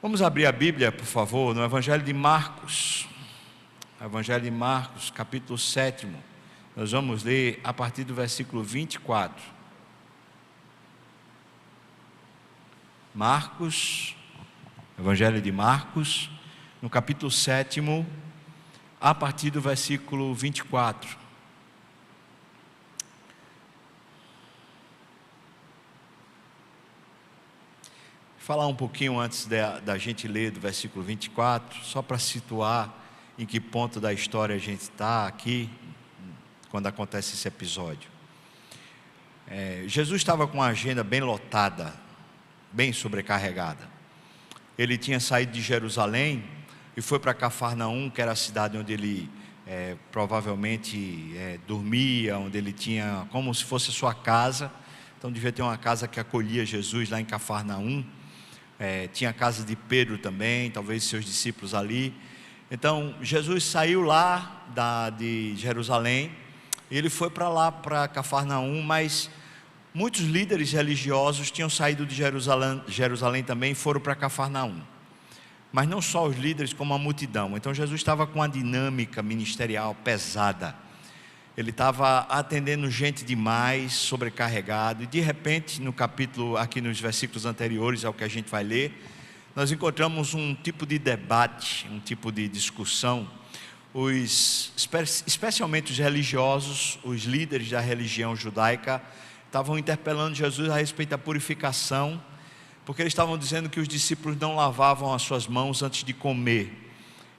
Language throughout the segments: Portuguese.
Vamos abrir a Bíblia, por favor, no Evangelho de Marcos. Evangelho de Marcos, capítulo 7. Nós vamos ler a partir do versículo 24. Marcos, Evangelho de Marcos, no capítulo 7, a partir do versículo 24. Falar um pouquinho antes da gente ler do versículo 24, só para situar em que ponto da história a gente está aqui, quando acontece esse episódio. Jesus estava com uma agenda bem lotada, bem sobrecarregada. Ele tinha saído de Jerusalém e foi para Cafarnaum, que era a cidade onde ele provavelmente dormia, onde ele tinha como se fosse a sua casa. Então devia ter uma casa que acolhia Jesus lá em Cafarnaum. Tinha a casa de Pedro também, talvez seus discípulos ali. Então Jesus saiu lá de Jerusalém e ele foi para lá, para Cafarnaum, mas muitos líderes religiosos tinham saído de Jerusalém também e foram para Cafarnaum. Mas não só os líderes, como a multidão. Então Jesus estava com uma dinâmica ministerial pesada. Ele estava atendendo gente demais, sobrecarregado, e de repente, no capítulo, aqui nos versículos anteriores ao que a gente vai ler, nós encontramos um tipo de debate, um tipo de discussão. Especialmente os religiosos, os líderes da religião judaica, estavam interpelando Jesus a respeito da purificação, porque eles estavam dizendo que os discípulos não lavavam as suas mãos antes de comer.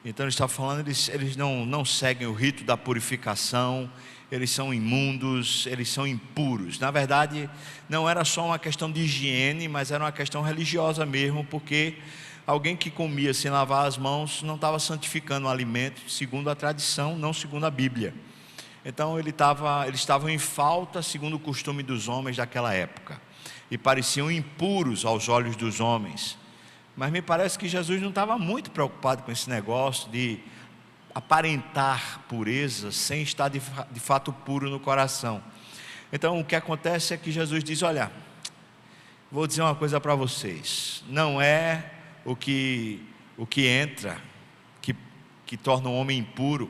Então ele estava falando, eles não seguem o rito da purificação, eles são imundos, eles são impuros. Na verdade, não era só uma questão de higiene, mas era uma questão religiosa mesmo, porque alguém que comia sem lavar as mãos não estava santificando o alimento, segundo a tradição, não segundo a Bíblia. Então eles estavam em falta, segundo o costume dos homens daquela época, e pareciam impuros aos olhos dos homens. Mas me parece que Jesus não estava muito preocupado com esse negócio de aparentar pureza sem estar de fato puro no coração. Então o que acontece é que Jesus diz: olha, vou dizer uma coisa para vocês, não é o que entra que torna o homem impuro,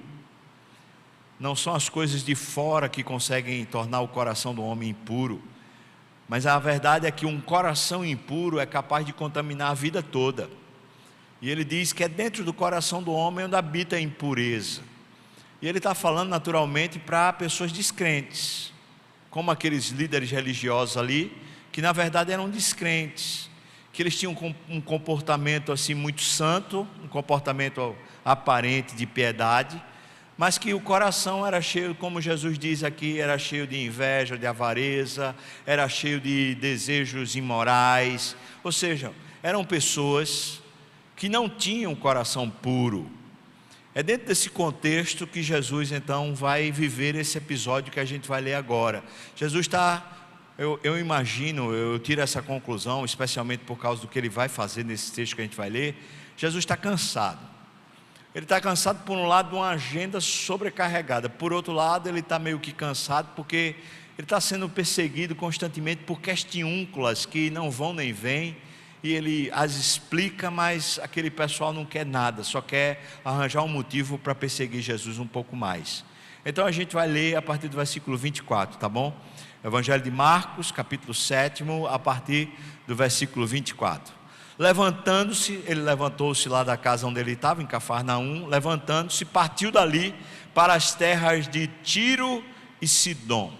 não são as coisas de fora que conseguem tornar o coração do homem impuro, mas a verdade é que um coração impuro é capaz de contaminar a vida toda. E ele diz que é dentro do coração do homem onde habita a impureza. E ele está falando naturalmente para pessoas descrentes, como aqueles líderes religiosos ali, que na verdade eram descrentes, que eles tinham um comportamento assim muito santo, um comportamento aparente de piedade, mas que o coração era cheio, como Jesus diz aqui, era cheio de inveja, de avareza, era cheio de desejos imorais. Ou seja, eram pessoas que não tinham um coração puro. É dentro desse contexto que Jesus então vai viver esse episódio que a gente vai ler agora. Jesus está, eu imagino, eu tiro essa conclusão, especialmente por causa do que ele vai fazer nesse texto que a gente vai ler. Jesus está cansado. Ele está cansado, por um lado, de uma agenda sobrecarregada. Por outro lado, ele está meio que cansado porque ele está sendo perseguido constantemente por questiúnculas que não vão nem vêm. E ele as explica, mas aquele pessoal não quer nada, só quer arranjar um motivo para perseguir Jesus um pouco mais. Então a gente vai ler a partir do versículo 24, tá bom? Evangelho de Marcos, capítulo 7, a partir do versículo 24. Levantando-se, ele levantou-se lá da casa onde ele estava, em Cafarnaum. Levantando-se, partiu dali para as terras de Tiro e Sidom.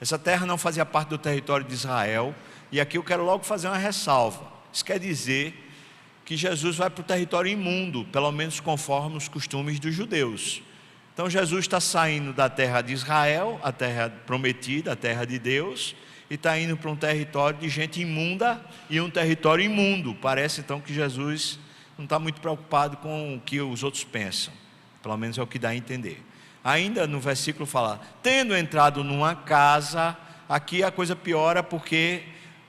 Essa terra não fazia parte do território de Israel. E aqui eu quero logo fazer uma ressalva. Isso quer dizer que Jesus vai para o território imundo, pelo menos conforme os costumes dos judeus. Então Jesus está saindo da terra de Israel, a terra prometida, a terra de Deus, e está indo para um território de gente imunda e um território imundo. Parece então que Jesus não está muito preocupado com o que os outros pensam, pelo menos é o que dá a entender. Ainda no versículo fala, tendo entrado numa casa, aqui a coisa piora porque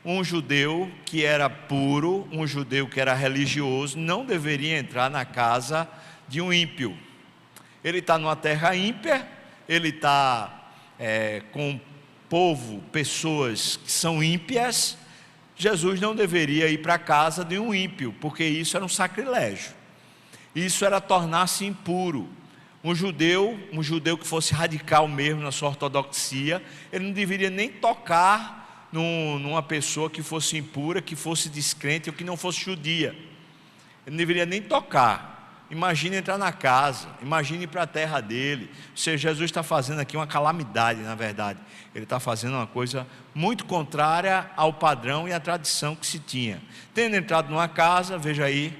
um judeu que era puro, um judeu que era religioso, não deveria entrar na casa de um ímpio. Ele está numa terra ímpia, ele está com povo, pessoas que são ímpias, Jesus não deveria ir para a casa de um ímpio, porque isso era um sacrilégio. Isso era tornar-se impuro. Um judeu que fosse radical mesmo na sua ortodoxia, ele não deveria nem tocar numa pessoa que fosse impura, que fosse descrente ou que não fosse judia. Ele não deveria nem tocar. Imagine entrar na casa, imagine ir para a terra dele. Ou seja, Jesus está fazendo aqui uma calamidade, na verdade. Ele está fazendo uma coisa muito contrária ao padrão e à tradição que se tinha. Tendo entrado numa casa, veja aí,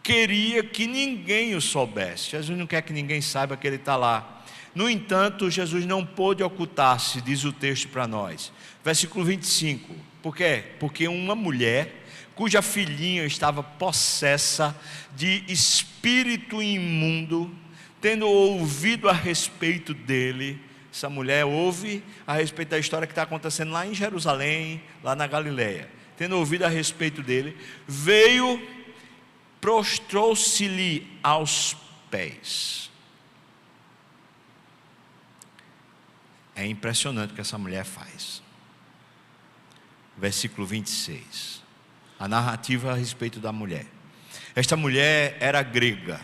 queria que ninguém o soubesse. Jesus não quer que ninguém saiba que ele está lá. No entanto, Jesus não pôde ocultar-se, diz o texto para nós. Versículo 25. Por quê? Porque uma mulher cuja filhinha estava possessa de espírito imundo, tendo ouvido a respeito dele, essa mulher ouve a respeito da história que está acontecendo lá em Jerusalém, lá na Galileia, tendo ouvido a respeito dele, veio, prostrou-se-lhe aos pés. É impressionante o que essa mulher faz. Versículo 26. A narrativa a respeito da mulher. Esta mulher era grega,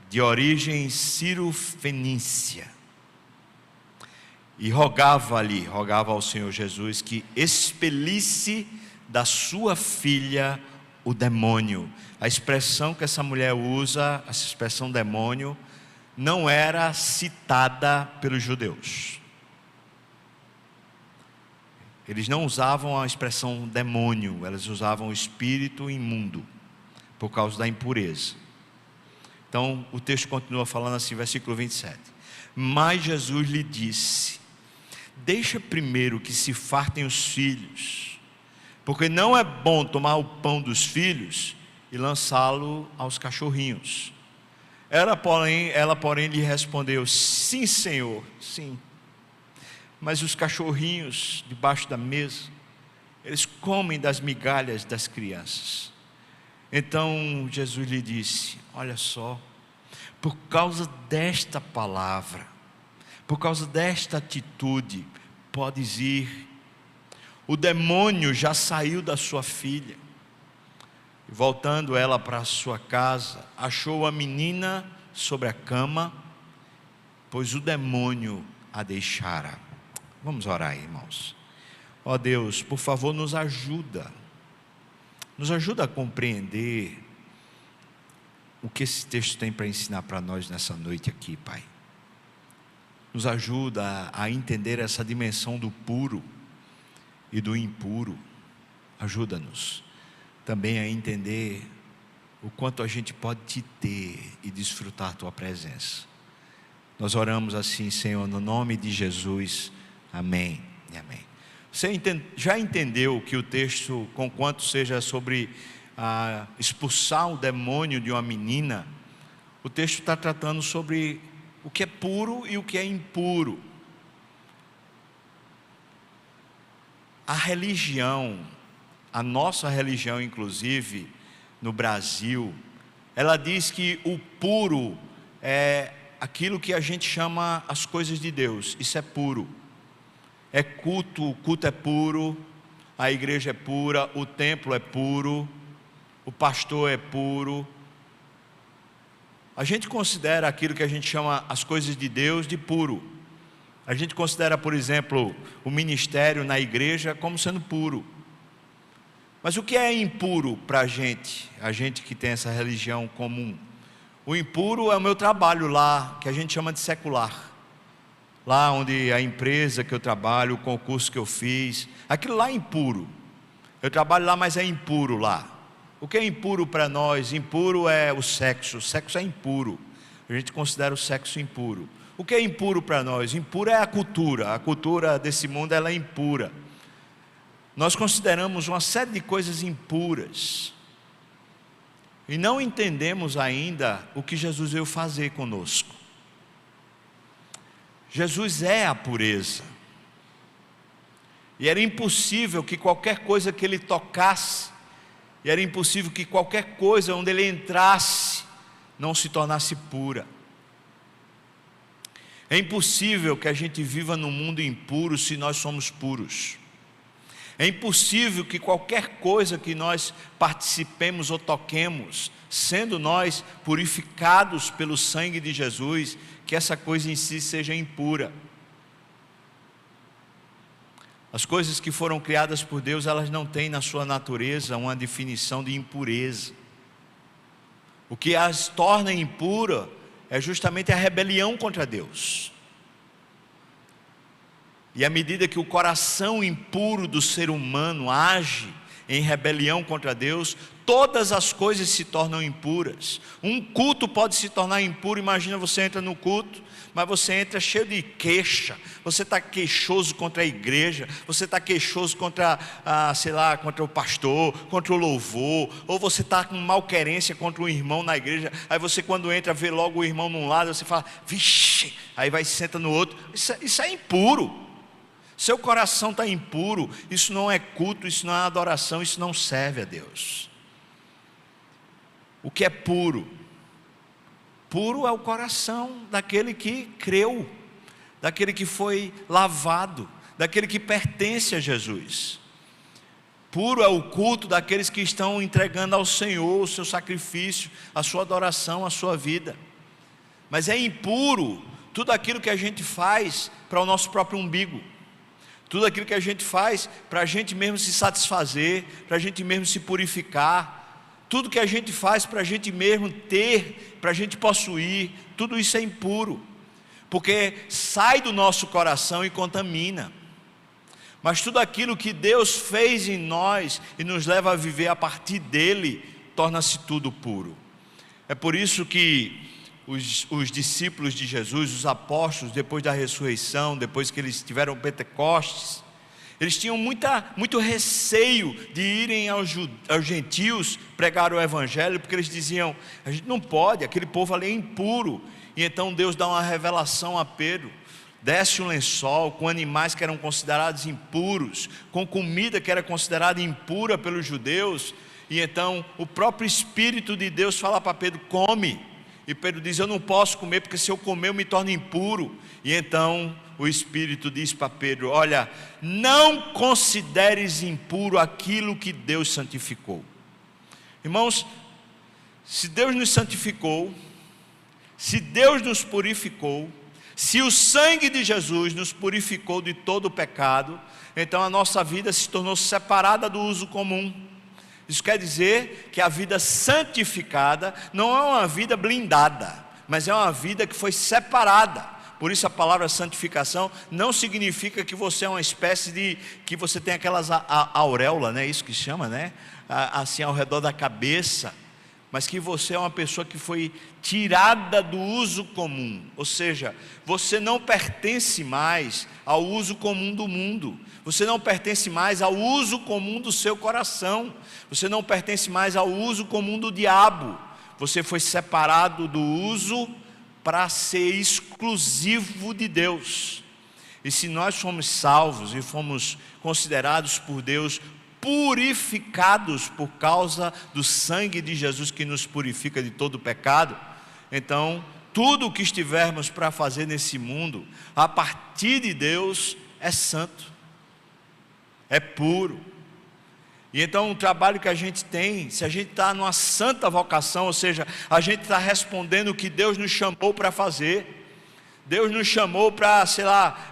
de origem cirofenícia, e rogava ao Senhor Jesus que expelisse da sua filha o demônio. A expressão que essa mulher usa, essa expressão demônio, não era citada pelos judeus. Eles não usavam a expressão demônio, eles usavam espírito imundo, por causa da impureza. Então o texto continua falando assim, versículo 27. Mas Jesus lhe disse: deixa primeiro que se fartem os filhos, porque não é bom tomar o pão dos filhos e lançá-lo aos cachorrinhos. Ela porém lhe respondeu: sim, Senhor, sim. Mas os cachorrinhos debaixo da mesa, eles comem das migalhas das crianças. Então Jesus lhe disse: olha só, por causa desta palavra, por causa desta atitude, podes ir. O demônio já saiu da sua filha. E voltando ela para a sua casa, achou a menina sobre a cama, pois o demônio a deixara. Vamos orar, irmãos. Ó Deus, por favor, nos ajuda a compreender o que esse texto tem para ensinar para nós nessa noite aqui, Pai. Nos ajuda a entender essa dimensão do puro e do impuro. Ajuda-nos também a entender o quanto a gente pode te ter e desfrutar a tua presença. Nós oramos assim, Senhor, no nome de Jesus. Amém e amém. Você já entendeu que o texto, conquanto seja sobre expulsar o demônio de uma menina, o texto está tratando sobre o que é puro e o que é impuro. A religião, a nossa religião inclusive, no Brasil, ela diz que o puro é aquilo que a gente chama as coisas de Deus. Isso é puro. É culto, o culto é puro, a igreja é pura, o templo é puro, o pastor é puro. A gente considera aquilo que a gente chama as coisas de Deus de puro. A gente considera, por exemplo, o ministério na igreja como sendo puro. Mas o que é impuro para a gente que tem essa religião comum? O impuro é o meu trabalho lá, que a gente chama de secular. Lá onde a empresa que eu trabalho, o concurso que eu fiz, aquilo lá é impuro. Eu trabalho lá, mas é impuro lá. O que é impuro para nós? Impuro é o sexo é impuro. A gente considera o sexo impuro. O que é impuro para nós? Impuro é a cultura desse mundo ela é impura. Nós consideramos uma série de coisas impuras e não entendemos ainda o que Jesus veio fazer conosco. Jesus é a pureza, e era impossível que qualquer coisa que ele tocasse, e era impossível que qualquer coisa onde ele entrasse não se tornasse pura. É impossível que a gente viva num mundo impuro se nós somos puros. É impossível que qualquer coisa que nós participemos ou toquemos, sendo nós purificados pelo sangue de Jesus, que essa coisa em si seja impura. As coisas que foram criadas por Deus, elas não têm na sua natureza uma definição de impureza. O que as torna impura é justamente a rebelião contra Deus. E à medida que o coração impuro do ser humano age em rebelião contra Deus, todas as coisas se tornam impuras. Um culto pode se tornar impuro. Imagina, você entra no culto, mas você entra cheio de queixa, você está queixoso contra a igreja, você está queixoso contra, contra o pastor, contra o louvor, ou você está com malquerência contra um irmão na igreja. Aí você, quando entra, vê logo o irmão num lado, você fala, vixe, aí vai e se senta no outro. Isso é impuro. Seu coração está impuro. Isso não é culto, isso não é adoração, isso não serve a Deus. O que é puro? Puro é o coração daquele que creu, daquele que foi lavado, daquele que pertence a Jesus. Puro é o culto daqueles que estão entregando ao Senhor o seu sacrifício, a sua adoração, a sua vida. Mas é impuro tudo aquilo que a gente faz para o nosso próprio umbigo. Tudo aquilo que a gente faz para a gente mesmo se satisfazer, para a gente mesmo se purificar. Tudo que a gente faz para a gente mesmo ter, para a gente possuir, tudo isso é impuro, porque sai do nosso coração e contamina. Mas tudo aquilo que Deus fez em nós e nos leva a viver a partir dele, torna-se tudo puro. É por isso que os discípulos de Jesus, os apóstolos, depois da ressurreição, depois que eles tiveram Pentecostes, eles tinham muito receio de irem aos gentios pregar o evangelho, porque eles diziam, a gente não pode, aquele povo ali é impuro. E então Deus dá uma revelação a Pedro, desce um lençol com animais que eram considerados impuros, com comida que era considerada impura pelos judeus, e então o próprio Espírito de Deus fala para Pedro, come. E Pedro diz, eu não posso comer, porque se eu comer eu me torno impuro. E então o Espírito diz para Pedro, olha, não consideres impuro aquilo que Deus santificou. Irmãos, se Deus nos santificou, se Deus nos purificou, se o sangue de Jesus nos purificou de todo o pecado, então a nossa vida se tornou separada do uso comum. Isso quer dizer que a vida santificada não é uma vida blindada, mas é uma vida que foi separada. Por isso a palavra santificação não significa que você é uma espécie de, que você tem aquelas auréola, né? Isso que chama, né? Assim ao redor da cabeça, mas que você é uma pessoa que foi tirada do uso comum, ou seja, você não pertence mais ao uso comum do mundo, você não pertence mais ao uso comum do seu coração, você não pertence mais ao uso comum do diabo, você foi separado do uso para ser exclusivo de Deus. E se nós fomos salvos e fomos considerados por Deus purificados por causa do sangue de Jesus que nos purifica de todo o pecado, então tudo o que estivermos para fazer nesse mundo, a partir de Deus, é santo, é puro. E então o trabalho que a gente tem, se a gente está numa santa vocação, ou seja, a gente está respondendo o que Deus nos chamou para fazer. Deus nos chamou para,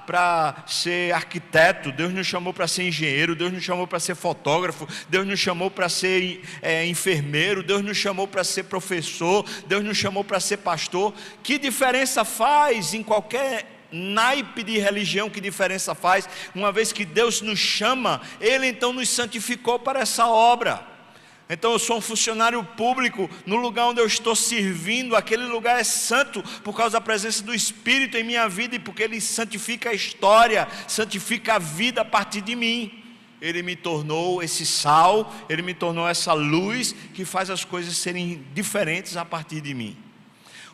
para ser arquiteto, Deus nos chamou para ser engenheiro, Deus nos chamou para ser fotógrafo, Deus nos chamou para ser enfermeiro, Deus nos chamou para ser professor, Deus nos chamou para ser pastor. Que diferença faz em qualquer naipe de religião, que diferença faz? Uma vez que Deus nos chama, Ele então nos santificou para essa obra. Então eu sou um funcionário público, no lugar onde eu estou servindo, aquele lugar é santo por causa da presença do Espírito em minha vida, e porque Ele santifica a história, santifica a vida a partir de mim. Ele me tornou esse sal, Ele me tornou essa luz que faz as coisas serem diferentes a partir de mim.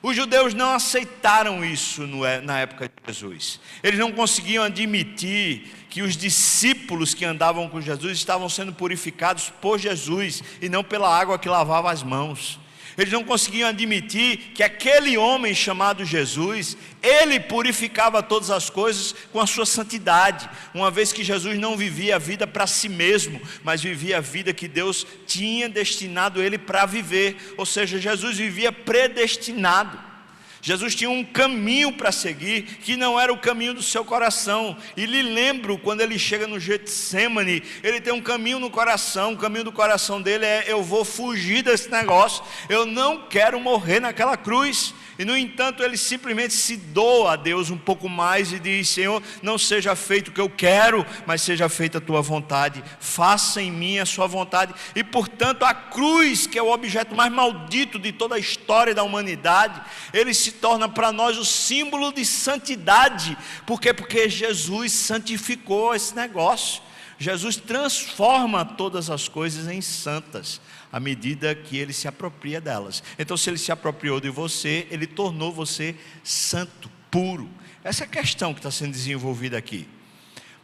Os judeus não aceitaram isso na época de Jesus. Eles não conseguiam admitir que os discípulos que andavam com Jesus estavam sendo purificados por Jesus e não pela água que lavava as mãos. Eles não conseguiam admitir que aquele homem chamado Jesus, ele purificava todas as coisas com a sua santidade, uma vez que Jesus não vivia a vida para si mesmo, mas vivia a vida que Deus tinha destinado ele para viver. Ou seja, Jesus vivia predestinado. Jesus tinha um caminho para seguir, que não era o caminho do seu coração. E lhe lembro, quando ele chega no Getsêmani, ele tem um caminho no coração. O caminho do coração dele é: eu vou fugir desse negócio, eu não quero morrer naquela cruz. E no entanto ele simplesmente se doa a Deus um pouco mais e diz: Senhor, não seja feito o que eu quero, mas seja feita a tua vontade, faça em mim a sua vontade. E portanto a cruz, que é o objeto mais maldito de toda a história da humanidade, ele se torna para nós o símbolo de santidade. Por quê? Porque Jesus santificou esse negócio. Jesus transforma todas as coisas em santas, à medida que ele se apropria delas. Então, se ele se apropriou de você, ele tornou você santo, puro. Essa é a questão que está sendo desenvolvida aqui.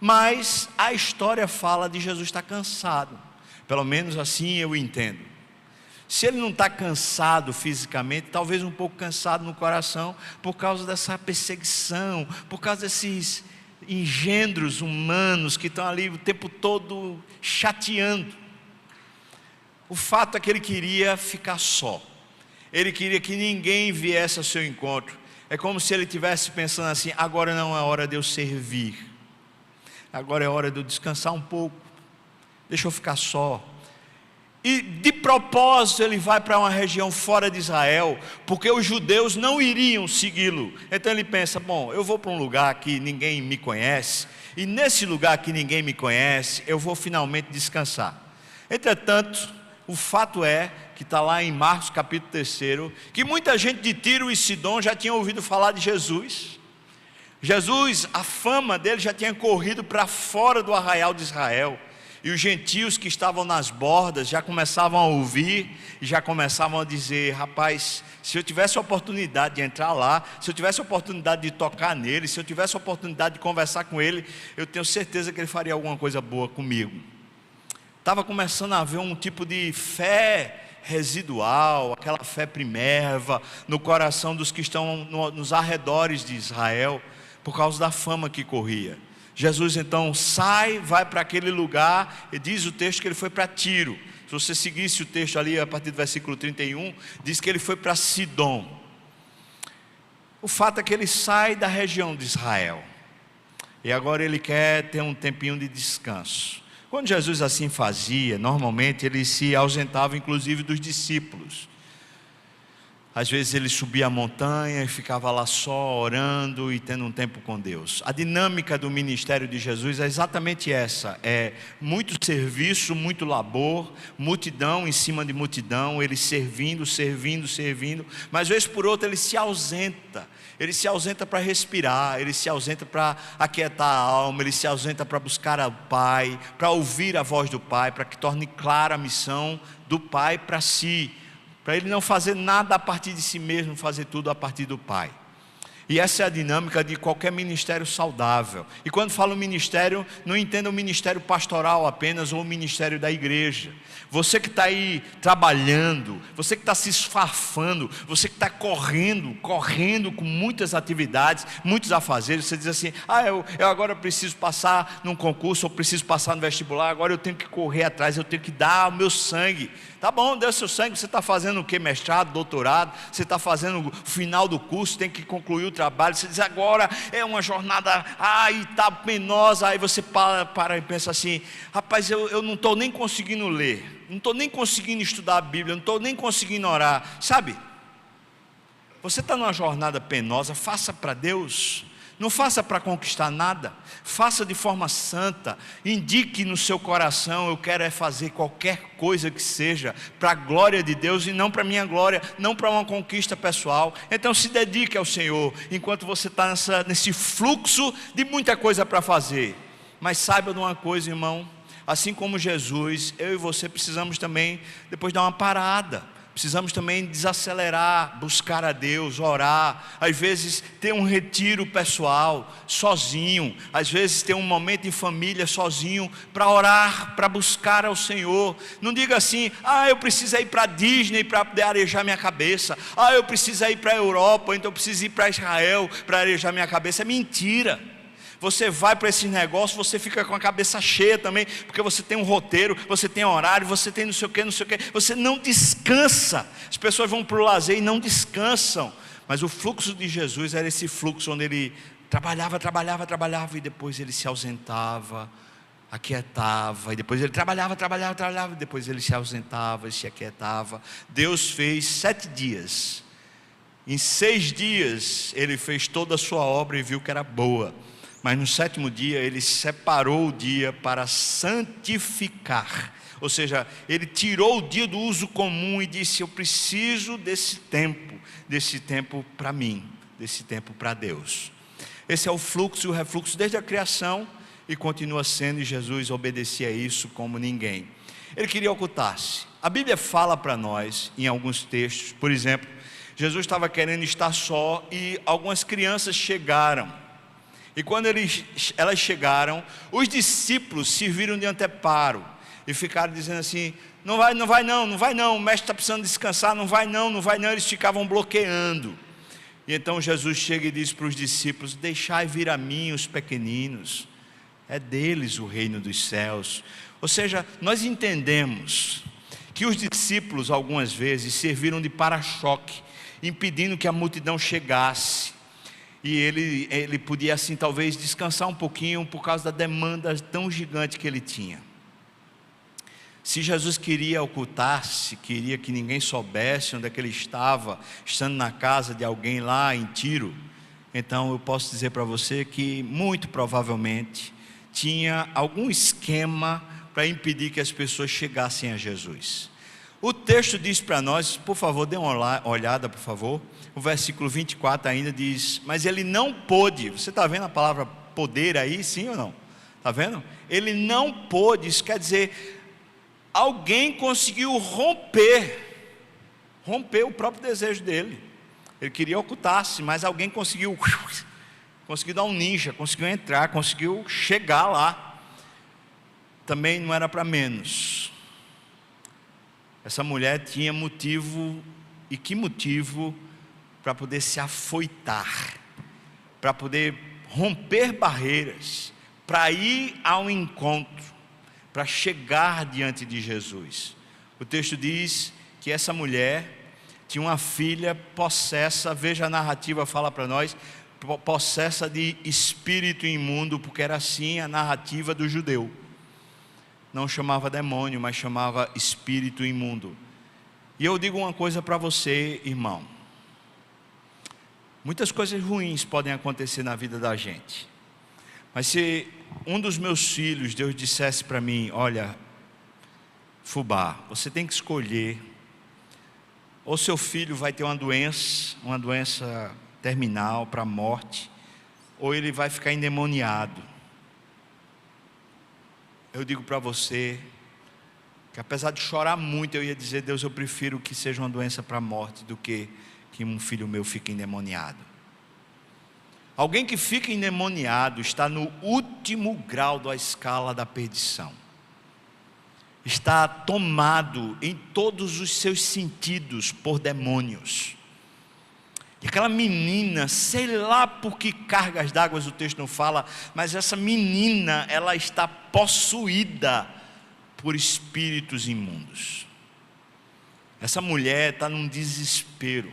Mas a história fala de Jesus estar cansado, pelo menos assim eu entendo. Se ele não está cansado fisicamente, talvez um pouco cansado no coração, por causa dessa perseguição, por causa desses engendros humanos que estão ali o tempo todo chateando. O fato é que ele queria ficar só, ele queria que ninguém viesse ao seu encontro. É como se ele estivesse pensando assim: agora não é hora de eu servir, agora é hora de eu descansar um pouco, deixa eu ficar só. E de propósito ele vai para uma região fora de Israel, porque os judeus não iriam segui-lo. Então ele pensa: bom, eu vou para um lugar que ninguém me conhece, e nesse lugar que ninguém me conhece, eu vou finalmente descansar. Entretanto, o fato é que está lá em Marcos capítulo 3, que muita gente de Tiro e Sidom já tinha ouvido falar de Jesus. Jesus, a fama dele já tinha corrido para fora do arraial de Israel. E os gentios que estavam nas bordas já começavam a ouvir e já começavam a dizer: rapaz, se eu tivesse a oportunidade de entrar lá, se eu tivesse a oportunidade de tocar nele, se eu tivesse a oportunidade de conversar com ele, eu tenho certeza que ele faria alguma coisa boa comigo. Estava começando a haver um tipo de fé residual, aquela fé primerva no coração dos que estão nos arredores de Israel, por causa da fama que corria. Jesus então sai, vai para aquele lugar, e diz o texto que ele foi para Tiro. Se você seguisse o texto ali a partir do versículo 31, diz que ele foi para Sidom. O fato é que ele sai da região de Israel, e agora ele quer ter um tempinho de descanso. Quando Jesus assim fazia, normalmente ele se ausentava inclusive dos discípulos. Às vezes ele subia a montanha e ficava lá só orando e tendo um tempo com Deus. A dinâmica do ministério de Jesus é exatamente essa: é muito serviço, muito labor, multidão em cima de multidão, ele servindo, mas vez por outra ele se ausenta. Ele se ausenta para respirar, ele se ausenta para aquietar a alma, ele se ausenta para buscar o Pai, para ouvir a voz do Pai, para que torne clara a missão do Pai para si, para ele não fazer nada a partir de si mesmo, fazer tudo a partir do Pai. E essa é a dinâmica de qualquer ministério saudável. E quando falo ministério, não entenda o ministério pastoral apenas, ou o ministério da igreja. Você que está aí trabalhando, você que está se esfarfando, você que está correndo com muitas atividades, muitos afazeres, você diz assim: eu agora preciso passar num concurso, ou preciso passar no vestibular, agora eu tenho que correr atrás, eu tenho que dar o meu sangue. Tá bom, dê o seu sangue. Você está fazendo o quê? Mestrado, doutorado, você está fazendo o final do curso, tem que concluir o trabalho. Você diz: agora é uma jornada, está penosa. Aí você para e pensa assim: rapaz, eu não estou nem conseguindo ler, não estou nem conseguindo estudar a Bíblia, não estou nem conseguindo orar. Sabe, você está numa jornada penosa, faça para Deus. Não faça para conquistar nada, faça de forma santa. Indique no seu coração: eu quero fazer qualquer coisa que seja para a glória de Deus e não para a minha glória, não para uma conquista pessoal. Então se dedique ao Senhor, enquanto você está nesse fluxo de muita coisa para fazer. Mas saiba de uma coisa, irmão: assim como Jesus, eu e você precisamos também depois dar uma parada, Precisamos também desacelerar, buscar a Deus, orar. Às vezes ter um retiro pessoal, sozinho. Às vezes ter um momento em família, sozinho, para orar, para buscar ao Senhor. Não diga assim: eu preciso ir para a Disney para poder arejar minha cabeça. Eu preciso ir para a Europa, então eu preciso ir para Israel para arejar minha cabeça. É mentira. Você vai para esses negócios, você fica com a cabeça cheia também, porque você tem um roteiro, você tem horário, você tem não sei o que, você não descansa. As pessoas vão para o lazer e não descansam. Mas o fluxo de Jesus era esse fluxo onde ele trabalhava, e depois ele se ausentava, aquietava, e depois ele trabalhava, e depois ele se ausentava e se aquietava. Deus fez 7 dias. Em 6 dias ele fez toda a sua obra e viu que era boa. Mas no 7º dia ele separou o dia para santificar. Ou seja, ele tirou o dia do uso comum e disse: eu preciso desse tempo para mim, desse tempo para Deus. Esse é o fluxo e o refluxo desde a criação, e continua sendo, e Jesus obedecia a isso como ninguém. Ele queria ocultar-se. A Bíblia fala para nós em alguns textos, por exemplo, Jesus estava querendo estar só e algumas crianças chegaram. E quando elas chegaram, os discípulos serviram de anteparo e ficaram dizendo assim: não vai não, o mestre está precisando descansar, não vai não, eles ficavam bloqueando. E então Jesus chega e diz para os discípulos: deixai vir a mim os pequeninos, é deles o reino dos céus. Ou seja, nós entendemos que os discípulos algumas vezes serviram de para-choque, impedindo que a multidão chegasse. E ele podia assim talvez descansar um pouquinho por causa da demanda tão gigante que ele tinha. Se Jesus queria ocultar-se, queria que ninguém soubesse onde é que ele estava, estando na casa de alguém lá em Tiro, então eu posso dizer para você que muito provavelmente tinha algum esquema para impedir que as pessoas chegassem a Jesus. O texto diz para nós, por favor, dê uma olhada, por favor. O versículo 24 ainda diz: mas ele não pôde. Você está vendo a palavra poder aí, sim ou não? Está vendo? Ele não pôde, isso quer dizer, alguém conseguiu romper o próprio desejo dele. Ele queria ocultar-se, mas alguém conseguiu dar um ninja, conseguiu entrar, conseguiu chegar lá. Também não era para menos. Essa mulher tinha motivo, e que motivo, para poder se afoitar, para poder romper barreiras, para ir ao encontro, para chegar diante de Jesus. O texto diz que essa mulher tinha uma filha possessa, veja a narrativa fala para nós, possessa de espírito imundo, porque era assim a narrativa do judeu. Não chamava demônio, mas chamava espírito imundo. E eu digo uma coisa para você, irmão: muitas coisas ruins podem acontecer na vida da gente, mas se um dos meus filhos, Deus dissesse para mim: olha, Fubá, você tem que escolher, ou seu filho vai ter uma doença terminal para a morte, ou ele vai ficar endemoniado. Eu digo para você que apesar de chorar muito, eu ia dizer: Deus, eu prefiro que seja uma doença para a morte do que um filho meu fique endemoniado. Alguém que fica endemoniado está no último grau da escala da perdição. Está tomado em todos os seus sentidos por demônios. E aquela menina, sei lá por que cargas d'água o texto não fala, mas essa menina, ela está possuída por espíritos imundos. Essa mulher está num desespero,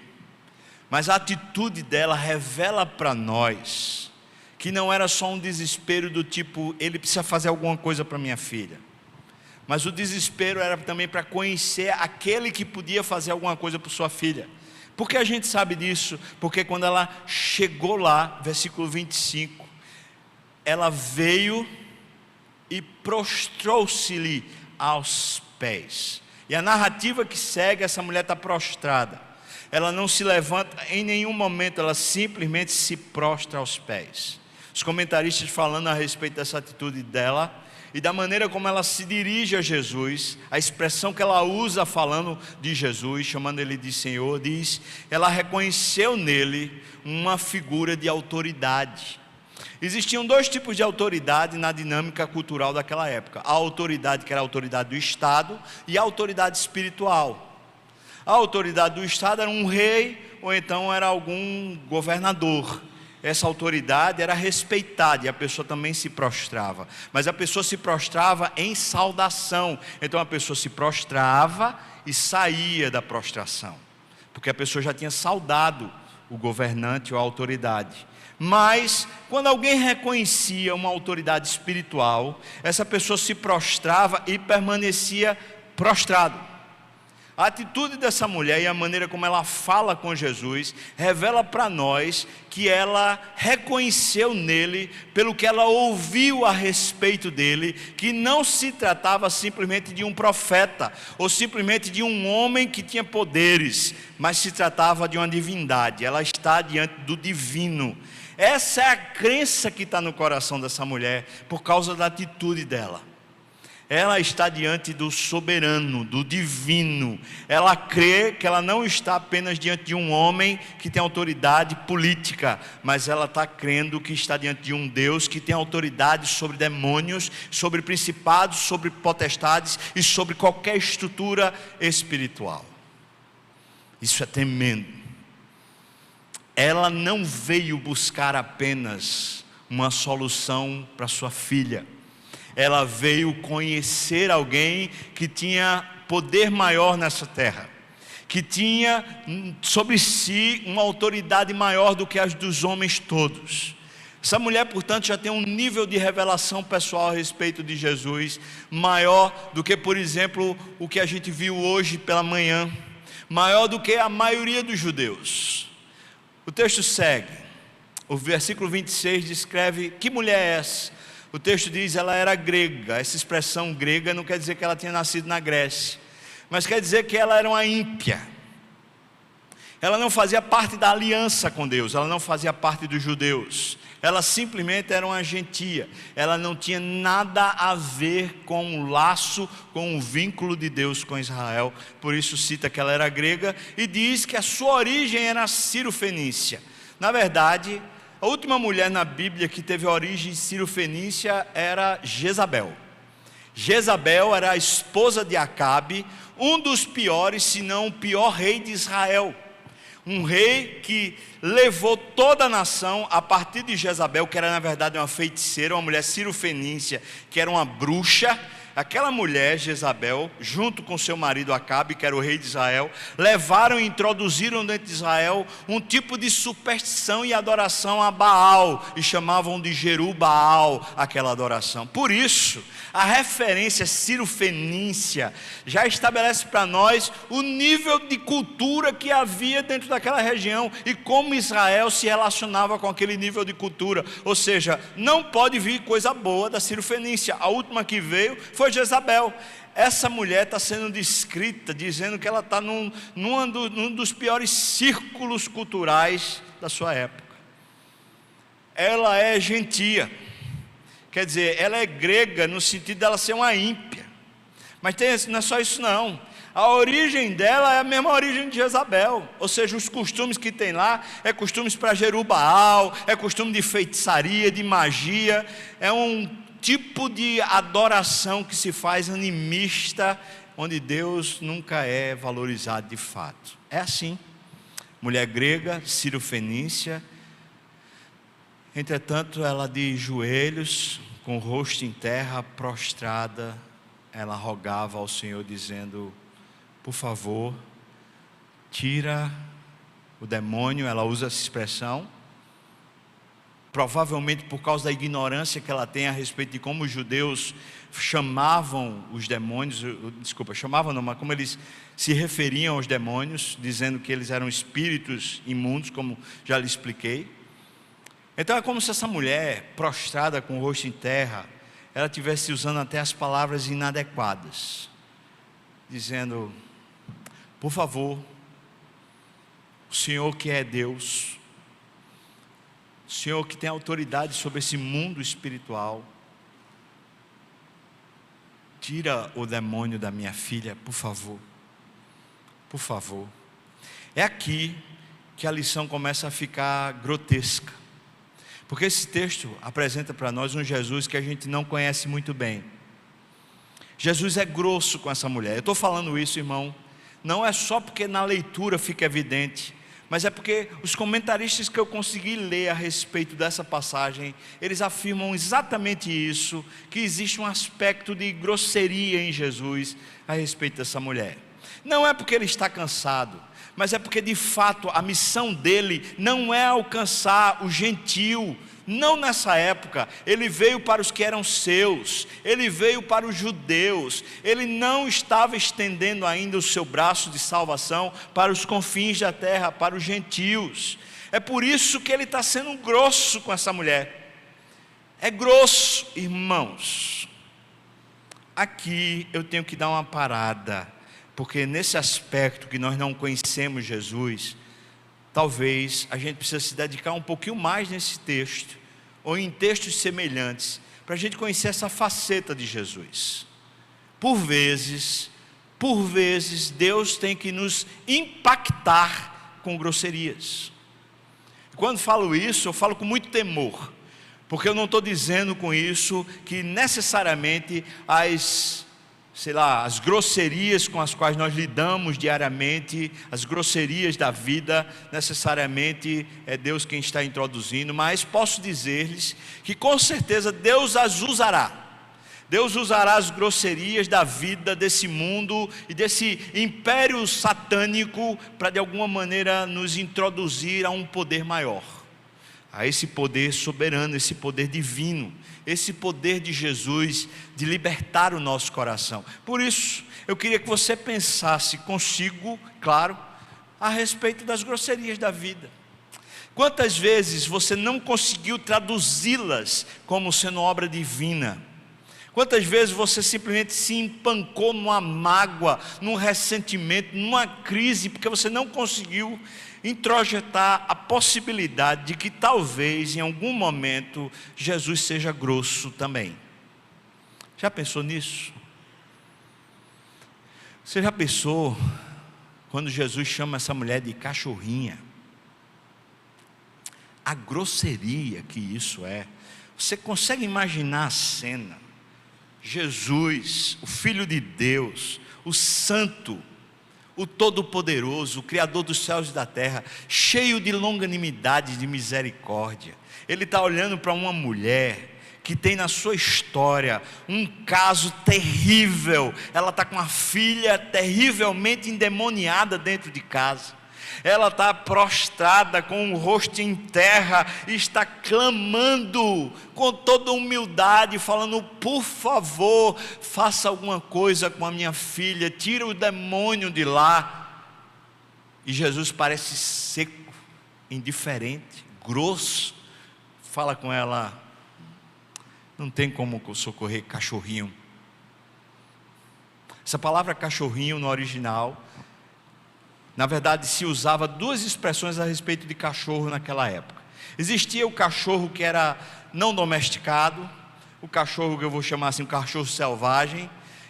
mas a atitude dela revela para nós que não era só um desespero do tipo: ele precisa fazer alguma coisa para minha filha, mas o desespero era também para conhecer aquele que podia fazer alguma coisa para sua filha. Por que a gente sabe disso? Porque quando ela chegou lá, versículo 25, ela veio e prostrou-se-lhe aos pés. E a narrativa que segue, essa mulher está prostrada. Ela não se levanta em nenhum momento, ela simplesmente se prostra aos pés. Os comentaristas falando a respeito dessa atitude dela, e da maneira como ela se dirige a Jesus, a expressão que ela usa falando de Jesus, chamando ele de Senhor, diz, ela reconheceu nele uma figura de autoridade. Existiam dois tipos de autoridade na dinâmica cultural daquela época: a autoridade que era a autoridade do Estado e a autoridade espiritual. A autoridade do Estado era um rei ou então era algum governador. Essa autoridade era respeitada e a pessoa também se prostrava, mas a pessoa se prostrava em saudação. Então a pessoa se prostrava e saía da prostração, porque a pessoa já tinha saudado o governante ou a autoridade. Mas quando alguém reconhecia uma autoridade espiritual, essa pessoa se prostrava e permanecia prostrado. A atitude dessa mulher e a maneira como ela fala com Jesus revela para nós que ela reconheceu nele, pelo que ela ouviu a respeito dele, que não se tratava simplesmente de um profeta ou simplesmente de um homem que tinha poderes, mas se tratava de uma divindade. Ela está diante do divino. Essa é a crença que está no coração dessa mulher por causa da atitude dela. Ela está diante do soberano, do divino. Ela crê que ela não está apenas diante de um homem que tem autoridade política, mas ela está crendo que está diante de um Deus que tem autoridade sobre demônios, sobre principados, sobre potestades e sobre qualquer estrutura espiritual. Isso é tremendo. Ela não veio buscar apenas uma solução para sua filha. Ela veio conhecer alguém que tinha poder maior nessa terra, que tinha sobre si uma autoridade maior do que as dos homens todos. Essa mulher, portanto, já tem um nível de revelação pessoal a respeito de Jesus maior do que, por exemplo, o que a gente viu hoje pela manhã, maior do que a maioria dos judeus. O texto segue, o versículo 26 descreve que mulher é essa. O texto diz, ela era grega. Essa expressão grega não quer dizer que ela tinha nascido na Grécia, mas quer dizer que ela era uma ímpia. Ela não fazia parte da aliança com Deus, ela não fazia parte dos judeus. Ela simplesmente era uma gentia. Ela não tinha nada a ver com o laço, com o vínculo de Deus com Israel. Por isso cita que ela era grega e diz que a sua origem era sírio-fenícia. Na verdade, a última mulher na Bíblia que teve origem sírio-fenícia era Jezabel. Jezabel era a esposa de Acabe, um dos piores, se não o pior rei de Israel. Um rei que levou toda a nação a partir de Jezabel, que era na verdade uma feiticeira, uma mulher sírio-fenícia, que era uma bruxa. Aquela mulher, Jezabel, junto com seu marido Acabe, que era o rei de Israel, levaram e introduziram dentro de Israel um tipo de superstição e adoração a Baal, e chamavam de Jerubaal aquela adoração. Por isso, a referência sírio-fenícia já estabelece para nós o nível de cultura que havia dentro daquela região e como Israel se relacionava com aquele nível de cultura. Ou seja, não pode vir coisa boa da sírio-fenícia. A última que veio foi Jezabel. Essa mulher está sendo descrita, dizendo que ela está num dos piores círculos culturais da sua época. Ela é gentia, quer dizer, ela é grega no sentido dela ser uma ímpia. Mas não é só isso não. A origem dela é a mesma origem de Jezabel, ou seja, os costumes que tem lá é costumes para Jerubaal, é costume de feitiçaria, de magia, é um tipo de adoração que se faz animista, onde Deus nunca é valorizado de fato. É assim, mulher grega, sírio-fenícia. Entretanto, ela de joelhos, com o rosto em terra, prostrada, ela rogava ao Senhor dizendo, por favor, tira o demônio. Ela usa essa expressão, provavelmente por causa da ignorância que ela tem a respeito de como os judeus chamavam os demônios, chamavam não, mas como eles se referiam aos demônios, dizendo que eles eram espíritos imundos, como já lhe expliquei. Então é como se essa mulher, prostrada com o rosto em terra, ela estivesse usando até as palavras inadequadas, dizendo, por favor, o Senhor que é Deus, o Senhor que tem autoridade sobre esse mundo espiritual, tira o demônio da minha filha, por favor. Por favor. É aqui que a lição começa a ficar grotesca. Porque esse texto apresenta para nós um Jesus que a gente não conhece muito bem. Jesus é grosso com essa mulher. Eu estou falando isso, irmão, não é só porque na leitura fica evidente, mas é porque os comentaristas que eu consegui ler a respeito dessa passagem, eles afirmam exatamente isso, que existe um aspecto de grosseria em Jesus a respeito dessa mulher. Não é porque ele está cansado, mas é porque de fato a missão dele não é alcançar o gentil. Não nessa época. Ele veio para os que eram seus, ele veio para os judeus, ele não estava estendendo ainda o seu braço de salvação para os confins da terra, para os gentios. É por isso que ele está sendo grosso com essa mulher. É grosso, irmãos. Aqui eu tenho que dar uma parada, porque nesse aspecto que nós não conhecemos Jesus, talvez a gente precise se dedicar um pouquinho mais nesse texto, ou em textos semelhantes, para a gente conhecer essa faceta de Jesus. Por vezes, Deus tem que nos impactar com grosserias. Quando falo isso, eu falo com muito temor, porque eu não estou dizendo com isso que necessariamente as grosserias com as quais nós lidamos diariamente, as grosserias da vida, necessariamente é Deus quem está introduzindo, mas posso dizer-lhes que com certeza Deus as usará. Deus usará as grosserias da vida, desse mundo e desse império satânico para de alguma maneira nos introduzir a um poder maior, a esse poder soberano, esse poder divino, esse poder de Jesus de libertar o nosso coração. Por isso, eu queria que você pensasse consigo, claro, a respeito das grosserias da vida. Quantas vezes você não conseguiu traduzi-las como sendo obra divina? Quantas vezes você simplesmente se empancou numa mágoa, num ressentimento, numa crise, porque você não conseguiu introjetar a possibilidade de que talvez em algum momento Jesus seja grosso também. Já pensou nisso? Você já pensou quando Jesus chama essa mulher de cachorrinha? A grosseria que isso é. Você consegue imaginar a cena? Jesus, o Filho de Deus, o Santo, o Todo-Poderoso, o Criador dos céus e da terra, cheio de longanimidade e de misericórdia. Ele está olhando para uma mulher que tem na sua história um caso terrível. Ela está com uma filha terrivelmente endemoniada dentro de casa. Ela está prostrada com o rosto em terra e está clamando com toda humildade, falando: por favor, faça alguma coisa com a minha filha, tira o demônio de lá. E Jesus parece seco, indiferente, grosso, fala com ela: não tem como socorrer cachorrinho. Essa palavra cachorrinho no original, na verdade se usava duas expressões a respeito de cachorro naquela época. Existia o cachorro que era não domesticado, o cachorro que eu vou chamar assim, o cachorro selvagem,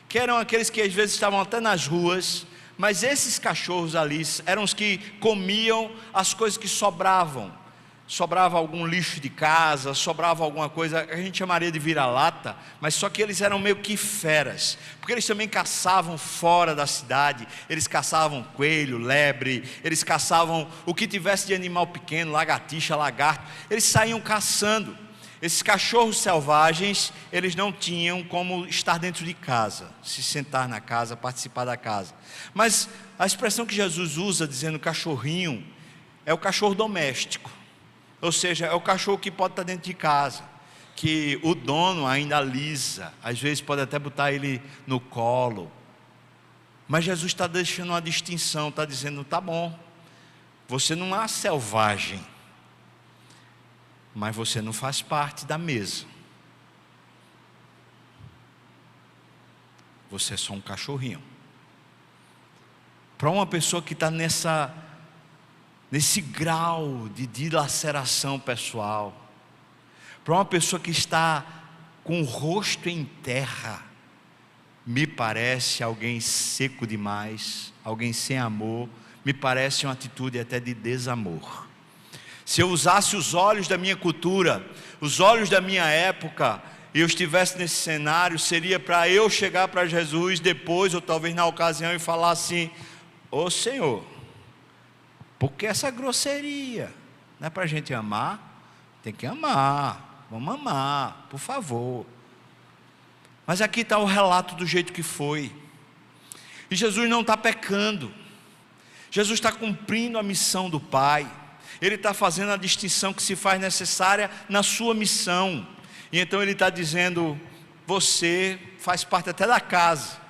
que eram aqueles que às vezes estavam até nas ruas, mas esses cachorros ali eram os que comiam as coisas que sobravam. Sobrava algum lixo de casa, sobrava alguma coisa, a gente chamaria de vira-lata, mas só que eles eram meio que feras, porque eles também caçavam fora da cidade, eles caçavam coelho, lebre, eles caçavam o que tivesse de animal pequeno, lagartixa, lagarto, eles saíam caçando. Esses cachorros selvagens, eles não tinham como estar dentro de casa, se sentar na casa, participar da casa, mas a expressão que Jesus usa dizendo cachorrinho, é o cachorro doméstico. Ou seja, é o cachorro que pode estar dentro de casa, que o dono ainda alisa, às vezes pode até botar ele no colo. Mas Jesus está deixando uma distinção, está dizendo: tá bom, você não é selvagem, mas você não faz parte da mesa. Você é só um cachorrinho. Para uma pessoa que está nesse grau de dilaceração pessoal, para uma pessoa que está com o rosto em terra, me parece alguém seco demais, alguém sem amor, me parece uma atitude até de desamor. Se eu usasse os olhos da minha cultura, os olhos da minha época, e eu estivesse nesse cenário, seria para eu chegar para Jesus depois, ou talvez na ocasião, e falar assim: ô Senhor, por que essa grosseria? Não é para a gente amar? Tem que amar, vamos amar, por favor. Mas aqui está o relato do jeito que foi. E Jesus não está pecando, Jesus está cumprindo a missão do Pai. Ele está fazendo a distinção que se faz necessária na sua missão. E então ele está dizendo: você faz parte até da casa,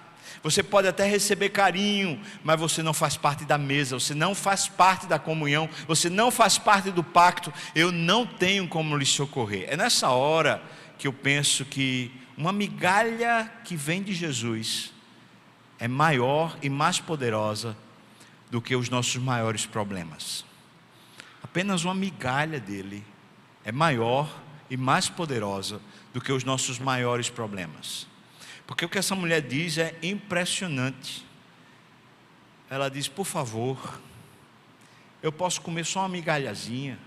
você pode até receber carinho, mas você não faz parte da mesa, você não faz parte da comunhão, você não faz parte do pacto. Eu não tenho como lhe socorrer. É nessa hora que eu penso que uma migalha que vem de Jesus é maior e mais poderosa do que os nossos maiores problemas. Apenas uma migalha dele é maior e mais poderosa do que os nossos maiores problemas. Porque o que essa mulher diz é impressionante. Ela diz: por favor, eu posso comer só uma migalhazinha?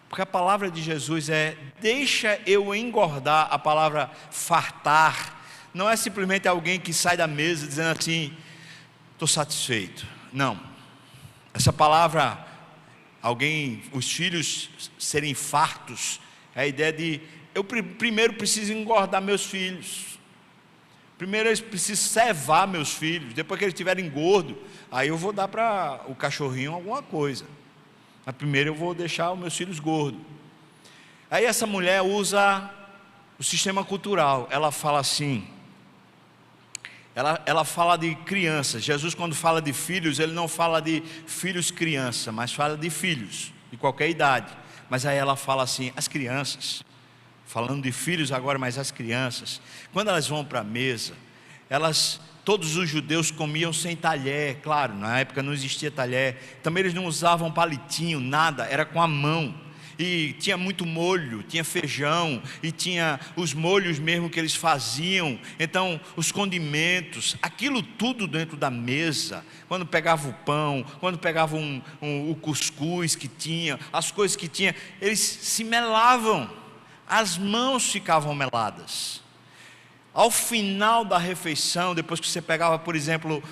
Porque a palavra de Jesus é: deixa eu engordar. A palavra fartar não é simplesmente alguém que sai da mesa dizendo assim: estou satisfeito. Não. Essa palavra, os filhos serem fartos, é a ideia de: eu primeiro preciso engordar meus filhos, primeiro eu preciso cevar meus filhos, depois que eles estiverem gordos, aí eu vou dar para o cachorrinho alguma coisa, mas primeiro eu vou deixar os meus filhos gordos. Aí essa mulher usa o sistema cultural, ela fala assim, ela fala de crianças. Jesus, quando fala de filhos, ele não fala de filhos criança, mas fala de filhos de qualquer idade. Mas aí ela fala assim: as crianças, falando de filhos agora, mas as crianças, quando elas vão para a mesa, todos os judeus comiam sem talher. Claro, na época não existia talher, também eles não usavam palitinho, nada, era com a mão. E tinha muito molho, tinha feijão, e tinha os molhos mesmo que eles faziam. Então os condimentos, aquilo tudo dentro da mesa. Quando pegava o pão, quando pegava o cuscuz que tinha, as coisas que tinha, eles se melavam, as mãos ficavam meladas. Ao final da refeição, depois que você pegava, por exemplo,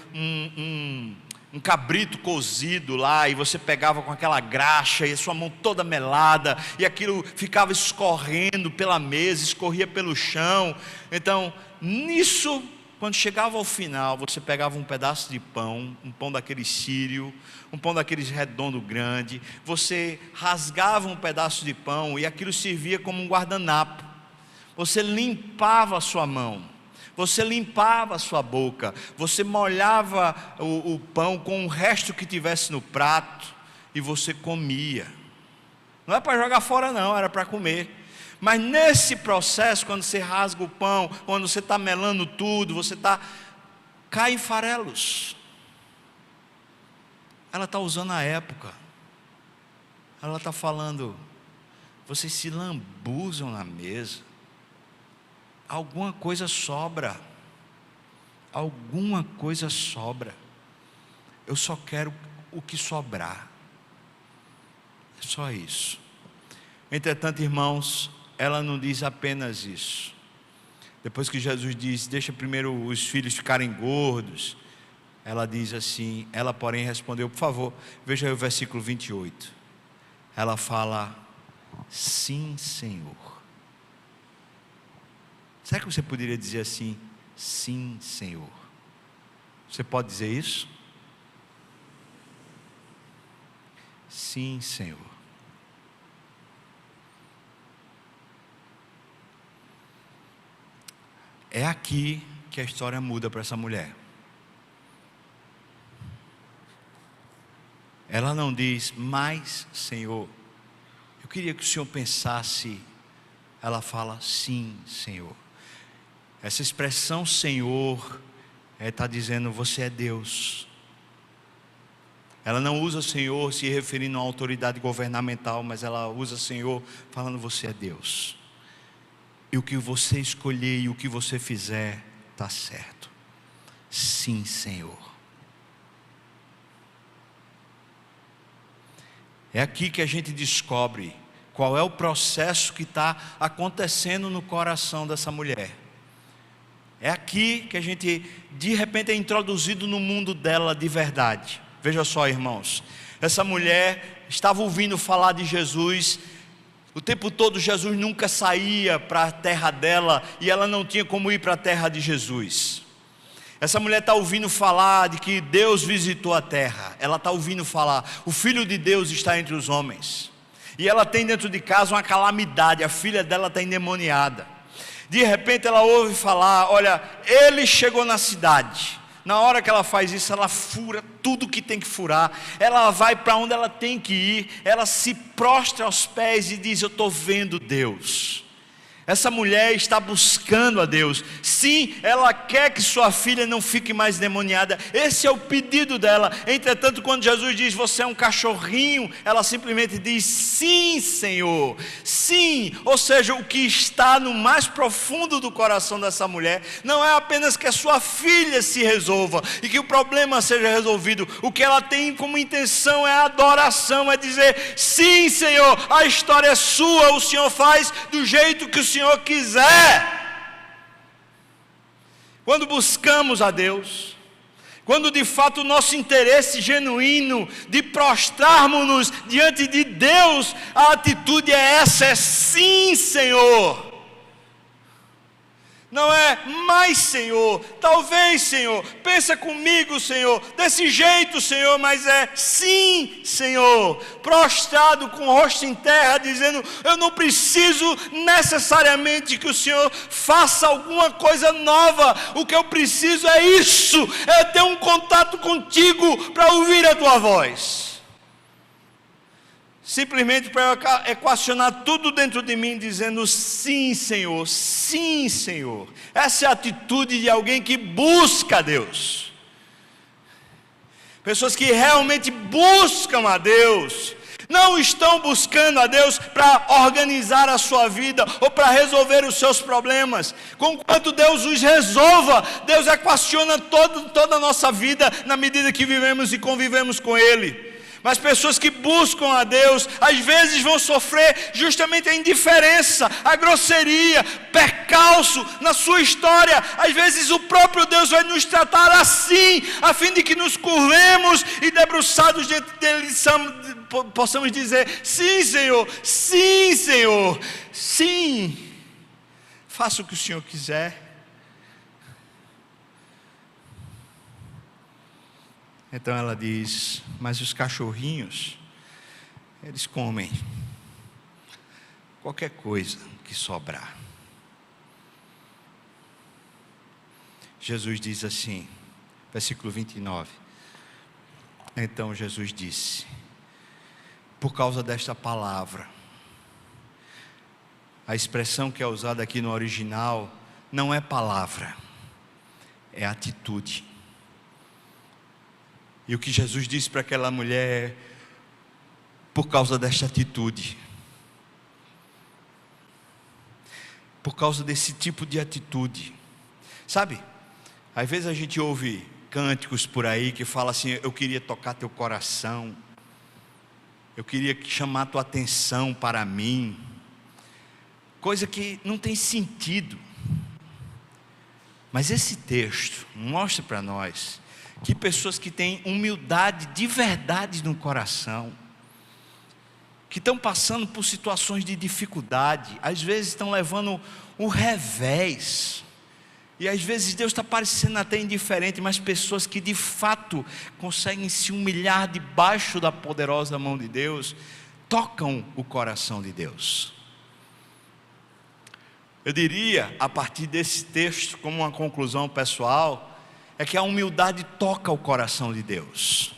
um cabrito cozido lá, e você pegava com aquela graxa, e a sua mão toda melada, e aquilo ficava escorrendo pela mesa, escorria pelo chão. Então, nisso, quando chegava ao final, você pegava um pedaço de pão, um pão daquele sírio, um pão daqueles redondo grande, você rasgava um pedaço de pão, e aquilo servia como um guardanapo. Você limpava a sua mão, você limpava a sua boca, você molhava o pão com o resto que tivesse no prato, e você comia. Não é para jogar fora não, era para comer. Mas nesse processo, quando você rasga o pão, quando você está melando tudo, cai em farelos. Ela está usando a época, ela está falando: vocês se lambuzam na mesa, alguma coisa sobra, alguma coisa sobra, eu só quero o que sobrar, é só isso. Entretanto, irmãos, ela não diz apenas isso. Depois que Jesus diz: deixa primeiro os filhos ficarem gordos, ela diz assim, ela porém respondeu, por favor, veja aí o versículo 28, ela fala: sim, Senhor. Será que você poderia dizer assim: sim, Senhor? Você pode dizer isso? Sim, Senhor. É aqui que a história muda para essa mulher. Ela não diz: mas, Senhor, eu queria que o Senhor pensasse. Ela fala: sim, Senhor. Essa expressão Senhor está dizendo: você é Deus. Ela não usa Senhor se referindo a uma autoridade governamental, mas ela usa Senhor falando: você é Deus, e o que você escolher e o que você fizer está certo. sim, Senhor. É aqui que a gente descobre qual é o processo que está acontecendo no coração dessa mulher. É aqui que a gente de repente é introduzido no mundo dela de verdade. Veja só, irmãos, essa mulher estava ouvindo falar de Jesus o tempo todo. Jesus nunca saía para a terra dela e ela não tinha como ir para a terra de Jesus. Essa mulher está ouvindo falar de que Deus visitou a terra. Ela está ouvindo falar, o Filho de Deus está entre os homens. E ela tem dentro de casa uma calamidade, a filha dela está endemoniada. De repente ela ouve falar, olha, ele chegou na cidade. Na hora que ela faz isso, ela fura tudo que tem que furar. Ela vai para onde ela tem que ir. Ela se prostra aos pés e diz, eu estou vendo Deus. Essa mulher está buscando a Deus. Sim, ela quer que sua filha não fique mais demoniada. Esse é o pedido dela. Entretanto, quando Jesus diz, você é um cachorrinho, ela simplesmente diz, sim, Senhor, sim. Ou seja, o que está no mais profundo do coração dessa mulher não é apenas que a sua filha se resolva e que o problema seja resolvido. O que ela tem como intenção é a adoração, é dizer, sim, Senhor, a história é sua, o Senhor faz do jeito que o Senhor quiser. Quando buscamos a Deus, quando de fato o nosso interesse genuíno de prostrarmos-nos diante de Deus, a atitude é essa, é sim, Senhor. Não é mais, Senhor, talvez, Senhor, pensa comigo, Senhor, desse jeito, Senhor, mas é sim, Senhor, prostrado com o rosto em terra, dizendo, eu não preciso necessariamente que o Senhor faça alguma coisa nova, o que eu preciso é isso, é ter um contato contigo para ouvir a tua voz. Simplesmente para equacionar tudo dentro de mim, dizendo sim, Senhor, sim, Senhor. Essa é a atitude de alguém que busca a Deus. Pessoas que realmente buscam a Deus, não estão buscando a Deus para organizar a sua vida ou para resolver os seus problemas. Conquanto Deus os resolva, Deus equaciona toda a nossa vida na medida que vivemos e convivemos com Ele. Mas pessoas que buscam a Deus, às vezes vão sofrer justamente a indiferença, a grosseria, percalço na sua história. Às vezes o próprio Deus vai nos tratar assim, a fim de que nos curvemos e debruçados diante dele possamos dizer, sim, Senhor, sim, Senhor, sim, faça o que o Senhor quiser. Então ela diz, mas os cachorrinhos, eles comem qualquer coisa que sobrar. Jesus diz assim, versículo 29. Então Jesus disse, por causa desta palavra, a expressão que é usada aqui no original, não é palavra, é atitude. E o que Jesus disse para aquela mulher é, por causa desta atitude, por causa desse tipo de atitude, sabe, às vezes a gente ouve cânticos por aí que fala assim, eu queria tocar teu coração, eu queria chamar tua atenção para mim, coisa que não tem sentido, mas esse texto mostra para nós, que pessoas que têm humildade de verdade no coração, que estão passando por situações de dificuldade, às vezes estão levando o revés, e às vezes Deus está parecendo até indiferente, mas pessoas que de fato conseguem se humilhar debaixo da poderosa mão de Deus, tocam o coração de Deus. Eu diria, a partir desse texto, como uma conclusão pessoal, é que a humildade toca o coração de Deus.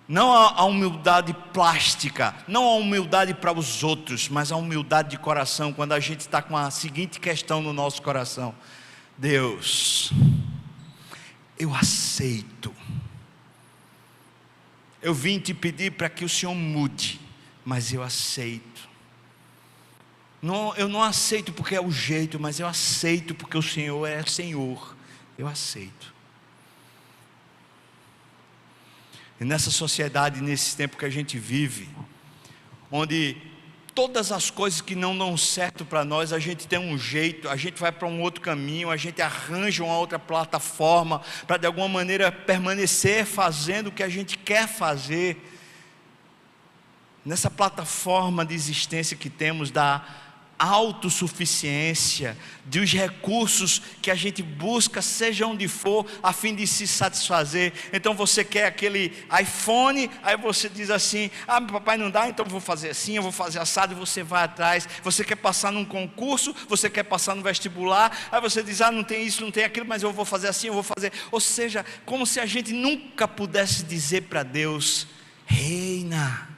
Não a humildade plástica, não a humildade para os outros, mas a humildade de coração, quando a gente está com a seguinte questão no nosso coração: Deus, eu aceito, eu vim te pedir para que o Senhor mude, mas eu aceito. Não, eu não aceito porque é o jeito, mas eu aceito porque o Senhor é Senhor. eu aceito. E nessa sociedade, nesse tempo que a gente vive, onde todas as coisas que não dão certo para nós, a gente tem um jeito, a gente vai para um outro caminho, a gente arranja uma outra plataforma para de alguma maneira permanecer fazendo o que a gente quer fazer. Nessa plataforma de existência que temos da autossuficiência, dos recursos que a gente busca, seja onde for, a fim de se satisfazer. Então você quer aquele iPhone, aí você diz assim: ah, meu papai não dá, então eu vou fazer assim, eu vou fazer assado, e você vai atrás. Você quer passar num concurso, você quer passar no vestibular, aí você diz: ah, não tem isso, não tem aquilo, mas eu vou fazer assim, eu vou fazer. Ou seja, como se a gente nunca pudesse dizer para Deus: reina,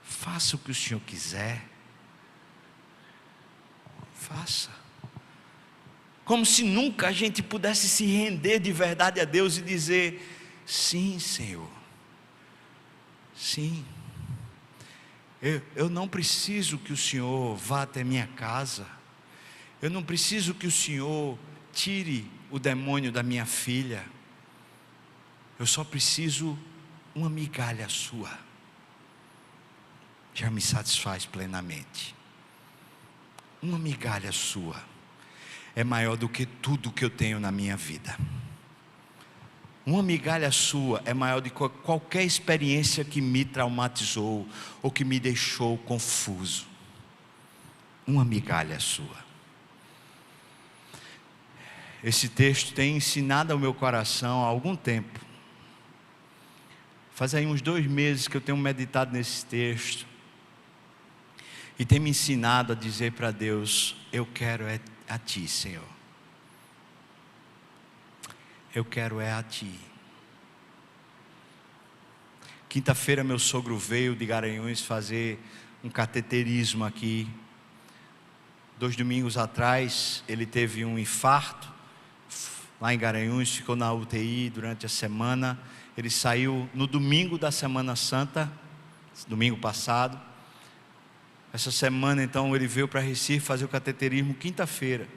faça o que o Senhor quiser. Faça. Como se nunca a gente pudesse se render de verdade a Deus e dizer: sim, Senhor, sim. Eu não preciso que o Senhor vá até minha casa. Eu não preciso que o Senhor tire o demônio da minha filha. Eu só preciso uma migalha sua. Já me satisfaz plenamente. Uma migalha sua é maior do que tudo que eu tenho na minha vida. Uma migalha sua é maior do que qualquer experiência que me traumatizou ou que me deixou confuso. Uma migalha sua. Esse texto tem ensinado ao meu coração há algum tempo. Faz aí uns 2 meses que eu tenho meditado nesse texto. E tem me ensinado a dizer para Deus: eu quero é a Ti, Senhor. Eu quero é a Ti. Quinta-feira meu sogro veio de Garanhuns fazer um cateterismo aqui. 2 domingos atrás ele teve um infarto lá em Garanhuns, ficou na UTI durante a semana. Ele saiu no domingo da Semana Santa, domingo passado. Essa semana então ele veio para Recife fazer o cateterismo quinta-feira.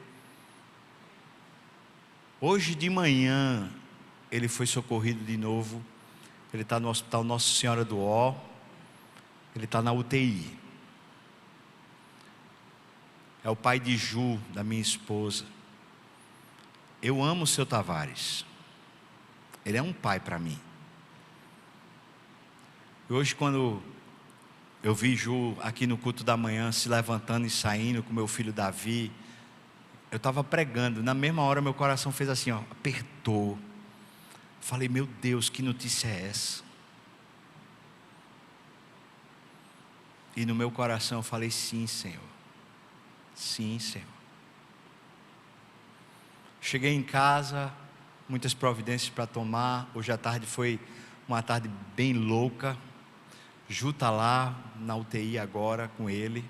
Hoje de manhã ele foi socorrido de novo. Ele está no Hospital Nossa Senhora do Ó. Ele está na UTI. É o pai de Ju, da minha esposa. Eu amo o seu Tavares. Ele é um pai para mim. E hoje, quando eu vi Ju aqui no culto da manhã se levantando e saindo com meu filho Davi, eu estava pregando, na mesma hora meu coração fez assim, ó, apertou. Falei: meu Deus, que notícia é essa? E no meu coração eu falei: sim, Senhor. Sim, Senhor. Cheguei em casa, muitas providências para tomar. Hoje à tarde foi uma tarde bem louca. Ju está lá na UTI agora com ele.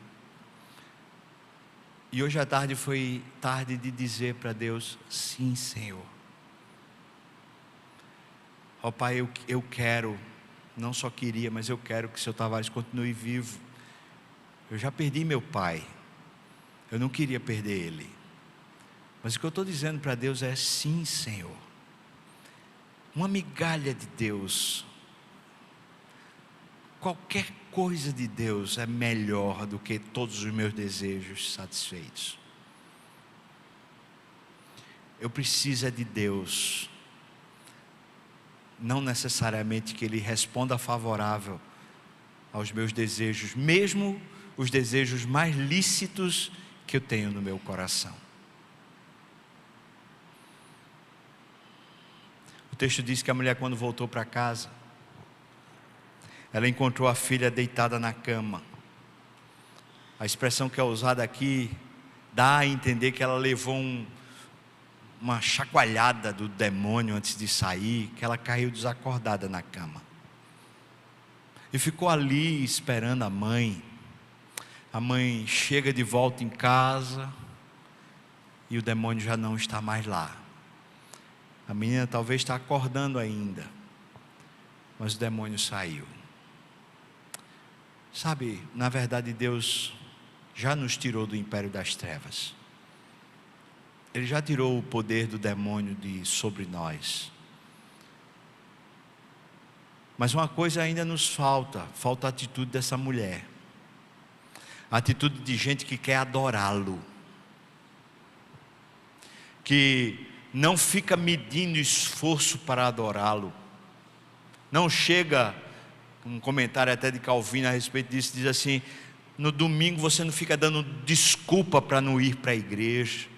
E hoje à tarde foi tarde de dizer para Deus: sim, Senhor. Ó Pai, eu quero, não só queria, mas eu quero que o seu Tavares continue vivo. Eu já perdi meu pai. Eu não queria perder ele. Mas o que eu estou dizendo para Deus é: sim, Senhor. Uma migalha de Deus, qualquer coisa de Deus é melhor do que todos os meus desejos satisfeitos. Eu preciso de Deus, não necessariamente que Ele responda favorável aos meus desejos, mesmo os desejos mais lícitos que eu tenho no meu coração. O texto diz que a mulher, quando voltou para casa, ela encontrou a filha deitada na cama. A expressão que é usada aqui dá a entender que ela levou uma chacoalhada do demônio antes de sair, que ela caiu desacordada na cama. E ficou ali esperando a mãe. A mãe chega de volta em casa e o demônio já não está mais lá. A menina talvez está acordando ainda, mas o demônio saiu. Sabe, na verdade Deus já nos tirou do império das trevas. Ele já tirou o poder do demônio sobre nós. Mas uma coisa ainda nos falta a atitude dessa mulher. A atitude de gente que quer adorá-lo, que não fica medindo esforço para adorá-lo. Não chega, um comentário até de Calvino a respeito disso, diz assim: no domingo você não fica dando desculpa para não ir para a igreja.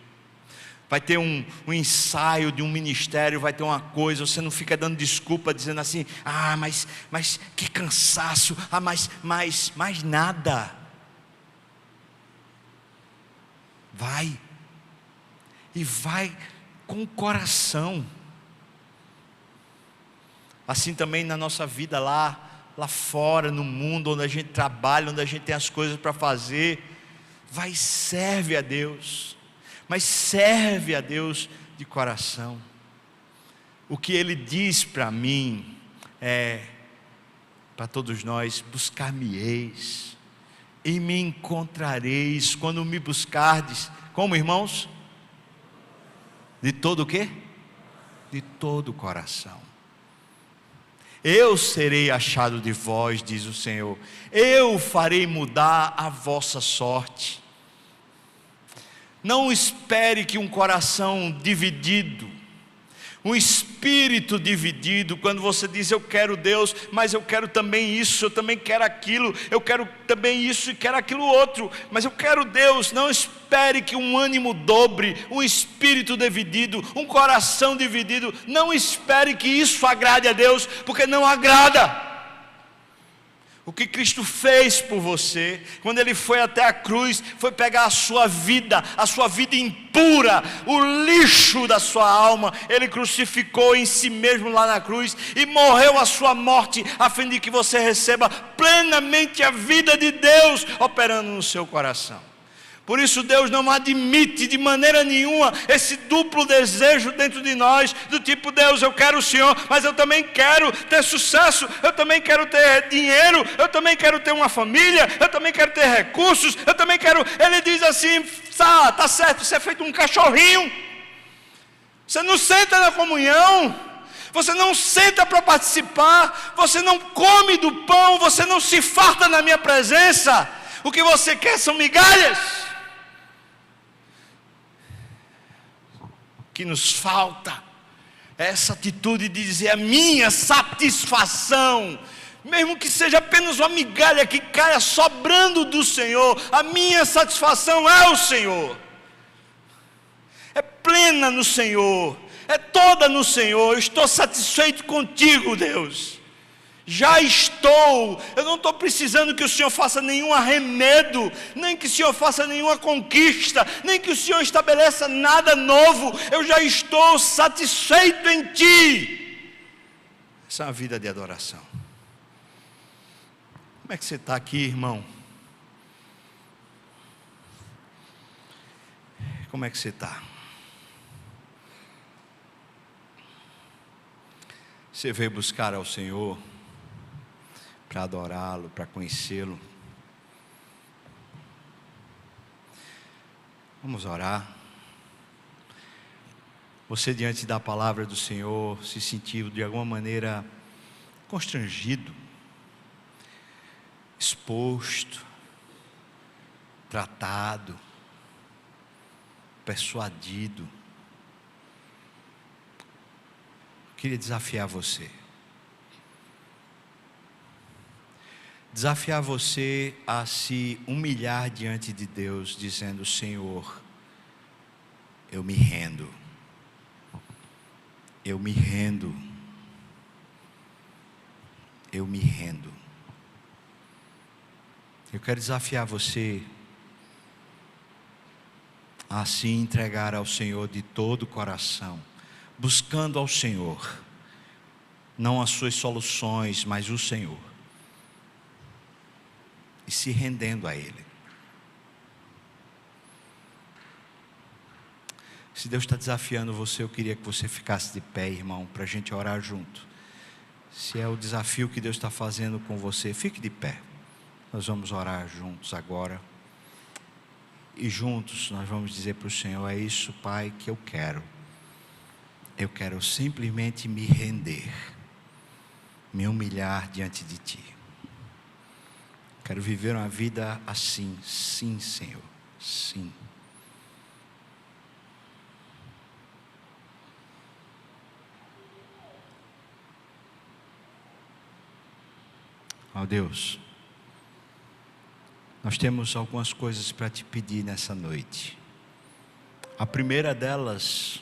Vai ter um ensaio de um ministério, vai ter uma coisa, você não fica dando desculpa, dizendo assim: ah, mas que cansaço, ah, mais nada. Vai, e vai com o coração. Assim também na nossa vida lá fora, no mundo, onde a gente trabalha, onde a gente tem as coisas para fazer, vai, serve a Deus, mas serve a Deus de coração. O que Ele diz para mim para todos nós: buscar-me-eis e me encontrareis quando me buscardes. Como, irmãos? De todo o quê? De todo o coração. Eu serei achado de vós, diz o Senhor. Eu farei mudar a vossa sorte. Não espere que um coração dividido, um espírito dividido, quando você diz: eu quero Deus, mas eu quero também isso, eu também quero aquilo, eu quero também isso e quero aquilo outro, mas eu quero Deus. Não espere que um ânimo dobre, um espírito dividido, um coração dividido. Não espere que isso agrade a Deus, porque não agrada. O que Cristo fez por você, quando Ele foi até a cruz, foi pegar a sua vida impura, o lixo da sua alma. Ele crucificou em si mesmo lá na cruz e morreu a sua morte, a fim de que você receba plenamente a vida de Deus operando no seu coração. Por isso Deus não admite de maneira nenhuma esse duplo desejo dentro de nós, do tipo: Deus, eu quero o Senhor, mas eu também quero ter sucesso, eu também quero ter dinheiro, eu também quero ter uma família, eu também quero ter recursos, eu também quero. Ele diz assim: tá certo, você é feito um cachorrinho, você não senta na comunhão, você não senta para participar, você não come do pão, você não se farta na minha presença. O que você quer são migalhas. Que nos falta essa atitude de dizer: a minha satisfação, mesmo que seja apenas uma migalha que caia sobrando do Senhor, a minha satisfação é o Senhor, é plena no Senhor, é toda no Senhor. Eu estou satisfeito contigo, Deus. Já estou. Eu não estou precisando que o Senhor faça nenhum arremedo, nem que o Senhor faça nenhuma conquista, nem que o Senhor estabeleça nada novo. Eu já estou satisfeito em Ti. Essa é uma vida de adoração. Como é que você está aqui, irmão? Como é que você está? Você veio buscar ao Senhor para adorá-lo, para conhecê-lo? Vamos orar. Você, diante da palavra do Senhor, se sentiu de alguma maneira constrangido, exposto, tratado, persuadido? Queria desafiar você. Desafiar você a se humilhar diante de Deus, dizendo: Senhor, eu me rendo. Eu me rendo. Eu me rendo. Eu quero desafiar você a se entregar ao Senhor de todo o coração, buscando ao Senhor, não as suas soluções, mas o Senhor, e se rendendo a Ele. Se Deus está desafiando você, eu queria que você ficasse de pé, irmão, para a gente orar junto. Se é o desafio que Deus está fazendo com você, fique de pé. Nós vamos orar juntos agora. E juntos nós vamos dizer para o Senhor: é isso, Pai, que eu quero. Eu quero simplesmente me render, me humilhar diante de Ti. Quero viver uma vida assim, sim, Senhor, sim. Ó Deus, nós temos algumas coisas para Te pedir nessa noite. A primeira delas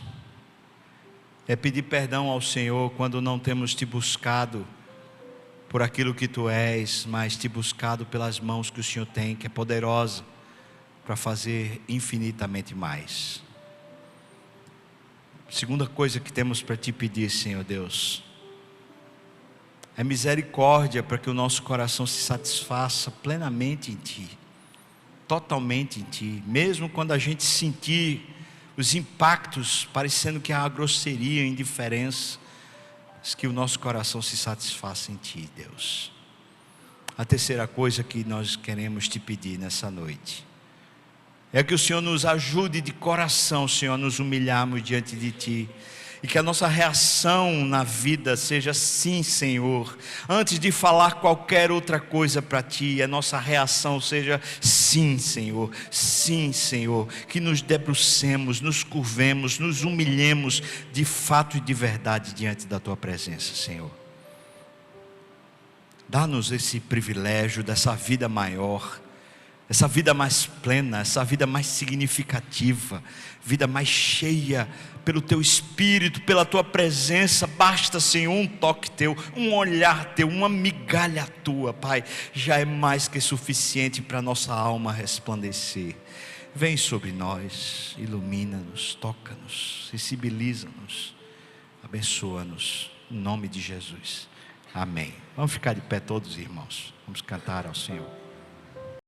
é pedir perdão ao Senhor quando não temos Te buscado por aquilo que Tu és, mas Te buscado pelas mãos que o Senhor tem, que é poderosa para fazer infinitamente mais. Segunda coisa que temos para Te pedir, Senhor Deus, é misericórdia para que o nosso coração se satisfaça plenamente em Ti, totalmente em Ti, mesmo quando a gente sentir os impactos, parecendo que há uma grosseria, indiferença, que o nosso coração se satisfaça em Ti, Deus. A terceira coisa que nós queremos Te pedir nessa noite é que o Senhor nos ajude de coração, Senhor, a nos humilharmos diante de Ti, e que a nossa reação na vida seja sim, Senhor. Antes de falar qualquer outra coisa para Ti, a nossa reação seja sim, Senhor. Sim, Senhor. Que nos debrucemos, nos curvemos, nos humilhemos de fato e de verdade diante da Tua presença, Senhor. Dá-nos esse privilégio dessa vida maior, essa vida mais plena, essa vida mais significativa, vida mais cheia pelo Teu Espírito, pela Tua presença. Basta, Senhor, um toque Teu, um olhar Teu, uma migalha Tua, Pai, já é mais que suficiente para nossa alma resplandecer. Vem sobre nós, ilumina-nos, toca-nos, sensibiliza-nos, abençoa-nos, em nome de Jesus, amém. Vamos ficar de pé todos, irmãos, vamos cantar ao Senhor.